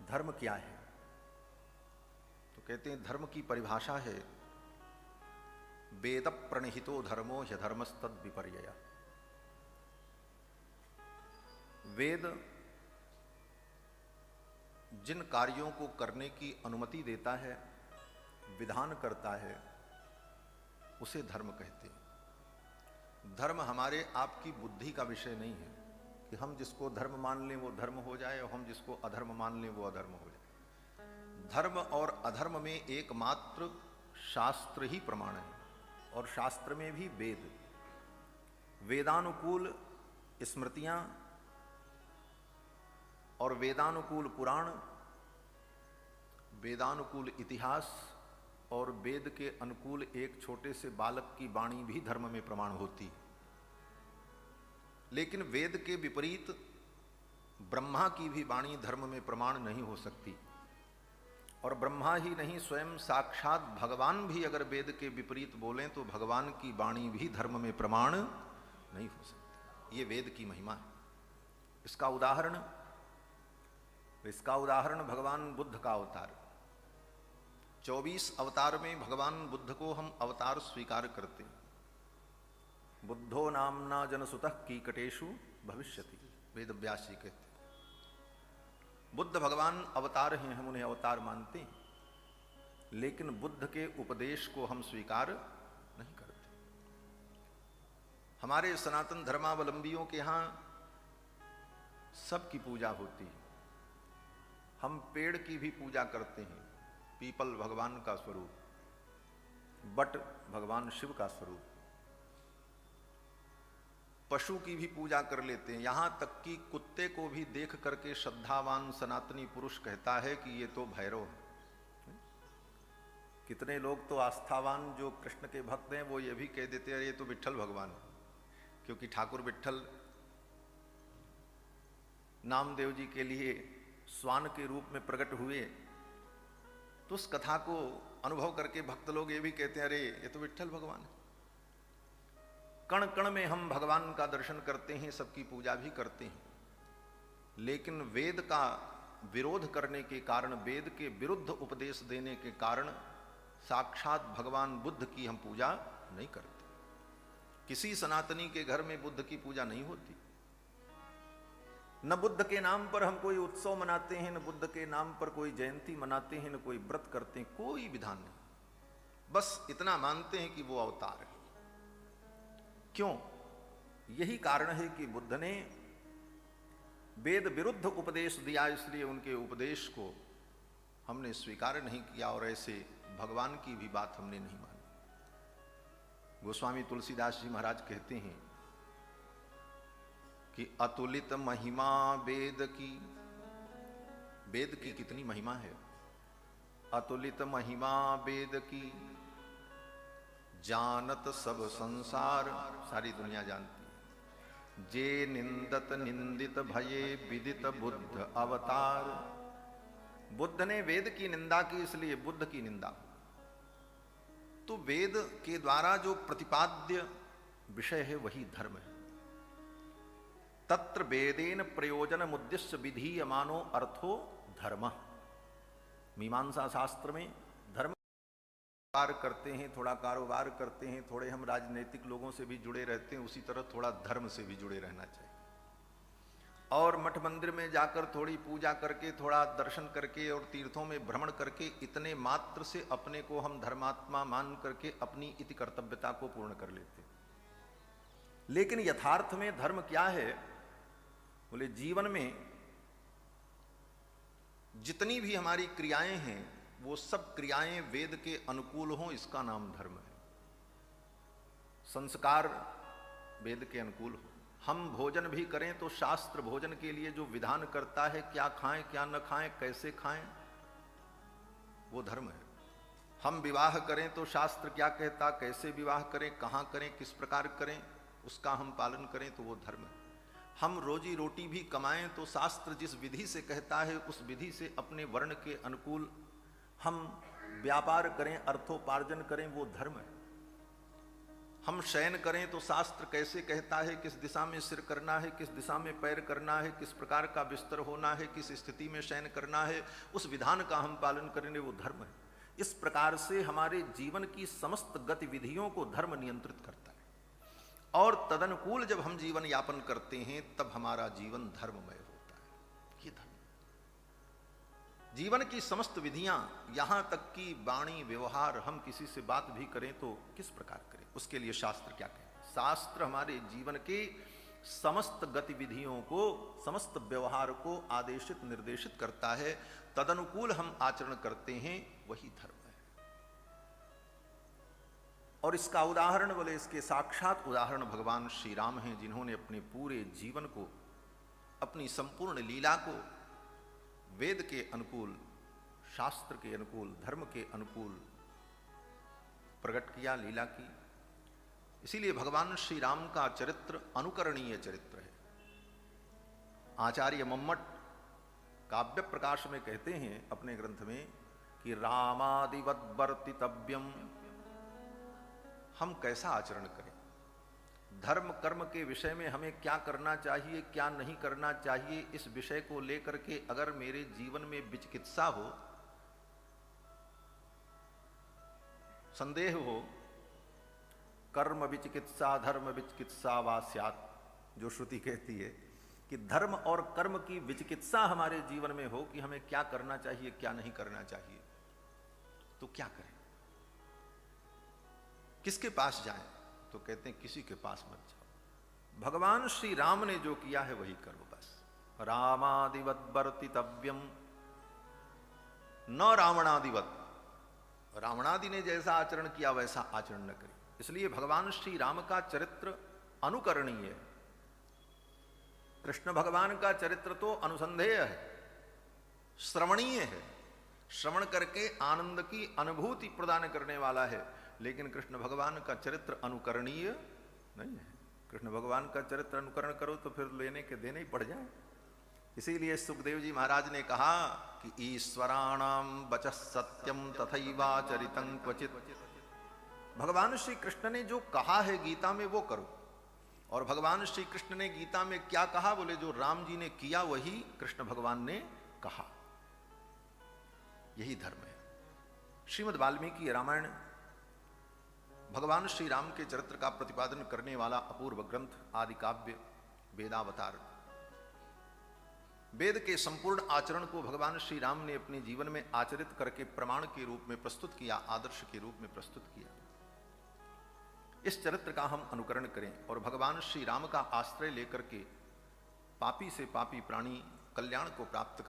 धर्म क्या है? तो कहते हैं धर्म की परिभाषा है वेद प्रणहितो धर्मो ह्यधर्मस्तद विपर्यय। वेद जिन कार्यों को करने की अनुमति देता है, विधान करता है, उसे धर्म कहते हैं। धर्म हमारे आपकी बुद्धि का विषय नहीं है कि हम जिसको धर्म मान लें वो धर्म हो जाए और हम जिसको अधर्म मान लें वो अधर्म हो जाए। धर्म और अधर्म में एकमात्र शास्त्र ही प्रमाण है, और शास्त्र में भी वेद, वेदानुकूल स्मृतियां और वेदानुकूल पुराण, वेदानुकूल इतिहास और वेद के अनुकूल एक छोटे से बालक की वाणी भी धर्म में प्रमाण होती। लेकिन वेद के विपरीत ब्रह्मा की भी वाणी धर्म में प्रमाण नहीं हो सकती, और ब्रह्मा ही नहीं स्वयं साक्षात भगवान भी अगर वेद के विपरीत बोलें तो भगवान की वाणी भी धर्म में प्रमाण नहीं हो सकती। ये वेद की महिमा है। इसका उदाहरण भगवान बुद्ध का अवतार। 24 अवतार में भगवान बुद्ध को हम अवतार स्वीकार करते हैं। बुद्धो नामना जनसुतः कीकटेषु भविष्यति, वेद व्यास जी कहते हैं। बुद्ध भगवान अवतार हैं, हम उन्हें अवतार मानते हैं, लेकिन बुद्ध के उपदेश को हम स्वीकार नहीं करते। हमारे सनातन धर्मावलंबियों के यहाँ सबकी पूजा होती है। हम पेड़ की भी पूजा करते हैं, पीपल भगवान का स्वरूप, बट भगवान शिव का स्वरूप। पशु की भी पूजा कर लेते हैं, यहां तक कि कुत्ते को भी देख करके श्रद्धावान सनातनी पुरुष कहता है कि ये तो भैरव है। कितने लोग तो आस्थावान जो कृष्ण के भक्त हैं वो ये भी कह देते हैं ये तो विट्ठल भगवान है, क्योंकि ठाकुर विट्ठल नामदेव जी के लिए स्वान के रूप में प्रकट हुए, तो उस कथा को अनुभव करके भक्त लोग ये भी कहते हैं अरे ये तो विट्ठल भगवान है। कण कण में हम भगवान का दर्शन करते हैं, सबकी पूजा भी करते हैं, लेकिन वेद का विरोध करने के कारण, वेद के विरुद्ध उपदेश देने के कारण साक्षात भगवान बुद्ध की हम पूजा नहीं करते। किसी सनातनी के घर में बुद्ध की पूजा नहीं होती। न बुद्ध के नाम पर हम कोई उत्सव मनाते हैं, न बुद्ध के नाम पर कोई जयंती मनाते हैं, न कोई व्रत करते हैं, कोई विधान नहीं। बस इतना मानते हैं कि वो अवतार है। क्यों? यही कारण है कि बुद्ध ने वेद विरुद्ध उपदेश दिया, इसलिए उनके उपदेश को हमने स्वीकार नहीं किया और ऐसे भगवान की भी बात हमने नहीं मानी। गोस्वामी तुलसीदास जी महाराज कहते हैं कि अतुलित महिमा वेद की, वेद की कितनी महिमा है। अतुलित महिमा वेद की, जानत सब संसार, सारी दुनिया जानती है। जे निंदत निंदित भये विदित बुद्ध अवतार। बुद्ध ने वेद की निंदा की, इसलिए बुद्ध की निंदा। तो वेद के द्वारा जो प्रतिपाद्य विषय है वही धर्म है। तत्र वेदेन प्रयोजन मुद्दिश्य विधीयमानो अर्थो धर्म। मीमांसा शास्त्र में धर्म करते हैं, थोड़ा कारोबार करते हैं, थोड़े हम राजनीतिक लोगों से भी जुड़े रहते हैं, उसी तरह थोड़ा धर्म से भी जुड़े रहना चाहिए। और मठ मंदिर में जाकर थोड़ी पूजा करके, थोड़ा दर्शन करके और तीर्थों में भ्रमण करके इतने मात्र से अपने को हम धर्मात्मा मान करके अपनी इति कर्तव्यता को पूर्ण कर लेते हैं। लेकिन यथार्थ में धर्म क्या है? बोले जीवन में जितनी भी हमारी क्रियाएं हैं वो सब क्रियाएं वेद के अनुकूल हों, इसका नाम धर्म है। संस्कार वेद के अनुकूल हो। हम भोजन भी करें तो शास्त्र भोजन के लिए जो विधान करता है, क्या खाएं क्या न खाएं, कैसे खाएं, वो धर्म है। हम विवाह करें तो शास्त्र क्या कहता, कैसे विवाह करें, कहां करें, किस प्रकार करें, उसका हम पालन करें तो वो धर्म है। हम रोजी रोटी भी कमाएं तो शास्त्र जिस विधि से कहता है उस विधि से अपने वर्ण के अनुकूल हम व्यापार करें, अर्थोपार्जन करें, वो धर्म है। हम शयन करें तो शास्त्र कैसे कहता है, किस दिशा में सिर करना है, किस दिशा में पैर करना है, किस प्रकार का बिस्तर होना है, किस स्थिति में शयन करना है, उस विधान का हम पालन करेंगे, वो धर्म है। इस प्रकार से हमारे जीवन की समस्त गतिविधियों को धर्म नियंत्रित करता है, और तदनुकूल जब हम जीवन यापन करते हैं तब हमारा जीवन धर्ममय होता है। ये धर्म, जीवन की समस्त विधियां, यहां तक कि वाणी व्यवहार, हम किसी से बात भी करें तो किस प्रकार करें, उसके लिए शास्त्र क्या कहते हैं। शास्त्र हमारे जीवन के समस्त गतिविधियों को, समस्त व्यवहार को आदेशित निर्देशित करता है, तदनुकूल हम आचरण करते हैं, वही धर्म है। और इसका उदाहरण बोले, इसके साक्षात उदाहरण भगवान श्री राम हैं, जिन्होंने अपने पूरे जीवन को, अपनी संपूर्ण लीला को वेद के अनुकूल, शास्त्र के अनुकूल, धर्म के अनुकूल प्रकट किया, लीला की। इसीलिए भगवान श्री राम का चरित्र अनुकरणीय चरित्र है। आचार्य मम्मट काव्य प्रकाश में कहते हैं अपने ग्रंथ में कि रामादिवत वर्तितव्यम, हम कैसा आचरण करें, धर्म कर्म के विषय में हमें क्या करना चाहिए, क्या नहीं करना चाहिए, इस विषय को लेकर के अगर मेरे जीवन में विचिकित्सा हो, संदेह हो, कर्म विचिकित्सा धर्म विचिकित्सा वा स्यात्, जो श्रुति कहती है कि धर्म और कर्म की विचिकित्सा हमारे जीवन में हो कि हमें क्या करना चाहिए, क्या नहीं करना चाहिए, तो क्या करें, किसके पास जाएं? तो कहते हैं किसी के पास मत जाओ, भगवान श्री राम ने जो किया है वही करो बस। रामादिवत वर्तितव्यम, न रावणादिवत, रावणादि ने जैसा आचरण किया वैसा आचरण न करें। इसलिए भगवान श्री राम का चरित्र अनुकरणीय है। कृष्ण भगवान का चरित्र तो अनुसंधेय है, श्रवणीय है, श्रवण करके आनंद की अनुभूति प्रदान करने वाला है, लेकिन कृष्ण भगवान का चरित्र अनुकरणीय नहीं है। कृष्ण भगवान का चरित्र अनुकरण करो तो फिर लेने के देने ही पड़ जाए। इसीलिए सुखदेव जी महाराज ने कहा कि ईश्वराणाम वचः सत्यम तथैवाचरितं क्वचित्, भगवान श्री कृष्ण ने जो कहा है गीता में वो करो। और भगवान श्री कृष्ण ने गीता में क्या कहा, बोले जो राम जी ने किया वही कृष्ण भगवान ने कहा, यही धर्म है। श्रीमद् वाल्मीकि रामायण भगवान श्री राम के चरित्र का प्रतिपादन करने वाला अपूर्व ग्रंथ, आदि काव्य, वेदावतार। वेद के संपूर्ण आचरण को भगवान श्री राम ने अपने जीवन में आचरित करके प्रमाण के रूप में प्रस्तुत किया, आदर्श के रूप में प्रस्तुत किया। इस चरित्र का हम अनुकरण करें और भगवान श्री राम का आश्रय लेकर के पापी से पापी प्राणी कल्याण को प्राप्त